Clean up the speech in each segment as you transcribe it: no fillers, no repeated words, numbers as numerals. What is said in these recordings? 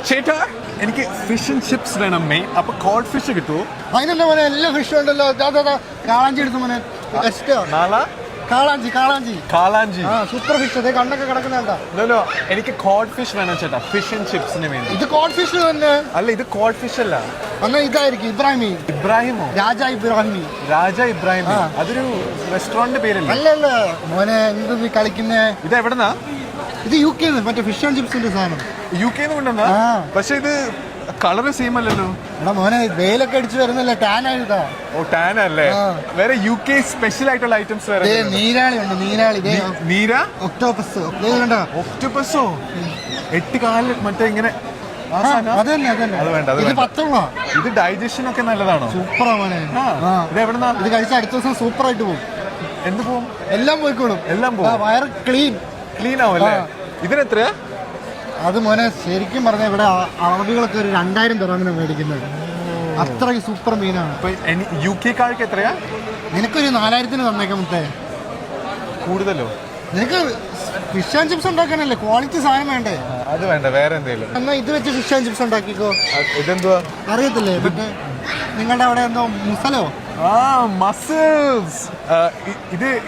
ചേട്ടാ എനിക്ക് fish and chips വേണം മെയിൻ. അപ്പൊ കോഡ് ഫിഷ് കിട്ടുമോ? അതിനല്ലേ മോനെ എല്ലാ ഫിഷും ഉണ്ടല്ലോ. കാളാഞ്ചി എടുത്തു മോനെ. കാളാഞ്ചി സൂപ്പർ ഫിഷ്. അതെ കണ്ണൊക്കെ കിടക്കുന്നുണ്ടോ? എനിക്ക് കോഡ് ഫിഷ് വേണം ചേട്ടാ, ഫിഷ് ആൻഡ് ചിപ്സിന് വേണ്ടി. ഇത് കോഡ് ഫിഷ് തന്നെ. അല്ല ഇത് കോഡ് ഫിഷ് അല്ല. എന്നാ ഇതായിരിക്കും ഇബ്രാഹിമോ? രാജ ഇബ്രാഹിം. അതൊരു റെസ്റ്റോറന്റ് പേരല്ലേ? അല്ലല്ല മോനെ, എന്ത് നീ കളിക്കുന്നേ? ഇത് എവിടെന്നാ? ഇത് UK മറ്റേ ഫിഷ് ആൻഡ് ചിപ്സിന്റെ സാധനം. UK കൊണ്ടുവന്നാ? പക്ഷെ ഇത് കളറ് സെയിം അല്ലല്ലോ. എടാ മോനെ, വെയിലൊക്കെ അടിച്ചു വരുന്നല്ലേ, ടാൻ ആയിട്ടാ. ഓ ടാൻ അല്ലേ? വേറെ UK സ്പെഷ്യൽ ആയിട്ടുള്ള ഐറ്റംസ് വേറെ. നീരാളി ഉണ്ട്. നീര ഒക്ടോപ്പസോ? 8 കാലിൽ മറ്റേ ഇങ്ങനെ. അതന്നെ. അത് വേണ്ട. ഇത് 10. ഇത് ഡൈജഷൻ ഒക്കെ നല്ലതാണോ? സൂപ്പറാ മോനെ. ഇത് എവിടെന്നാ? ഇത് കഴിച്ച അടുത്ത ദിവസം സൂപ്പർ ആയിട്ട് പോകും. എന്ത് പോകും? എല്ലാം പോയിക്കോളും. എല്ലാം പോകും. വയറ് ക്ലീൻ ആവും അല്ലേ? ഇതിനെത്രയാ? അത് മോനെ ശരിക്കും പറഞ്ഞാൽ ഇവിടെ അറബികളൊക്കെ ഒരു 2000 ദിർഹമിന് മേടിക്കുന്നത്. അത്രയ്ക്ക് സൂപ്പർ മീനാണ്. UK കാർക്ക് എത്രയാ? നിനക്കൊരു 4000-ന് തന്നേക്കാം മുത്തേ. കൂടുതലോ? നിനക്ക് ഫിഷ് ആൻഡ് ചിപ്സ് ഉണ്ടാക്കാനല്ലേ, ക്വാളിറ്റി സാധനം വേണ്ടേ? അത് വേണ്ട, വേറെ എന്തെങ്കിലും. എന്നാ ഇത് വെച്ച് ഫിഷ് ആൻഡ് ചിപ്സ് ഉണ്ടാക്കിക്കോ. ഇതെന്തുവാ അറിയത്തില്ലേ? മറ്റേ നിങ്ങളുടെ അവിടെ എന്തോ മുസലോ? മസിൽസ്.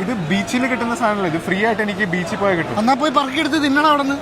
ഇത് ബീച്ചിൽ കിട്ടുന്ന സാധനമല്ല. ഇത് ഫ്രീ ആയിട്ട് എനിക്ക് ബീച്ചിൽ പോയാൽ കിട്ടും. എന്നാ പോയി പറക്കിയെടുത്ത് തിന്നണം അവിടെ നിന്ന്.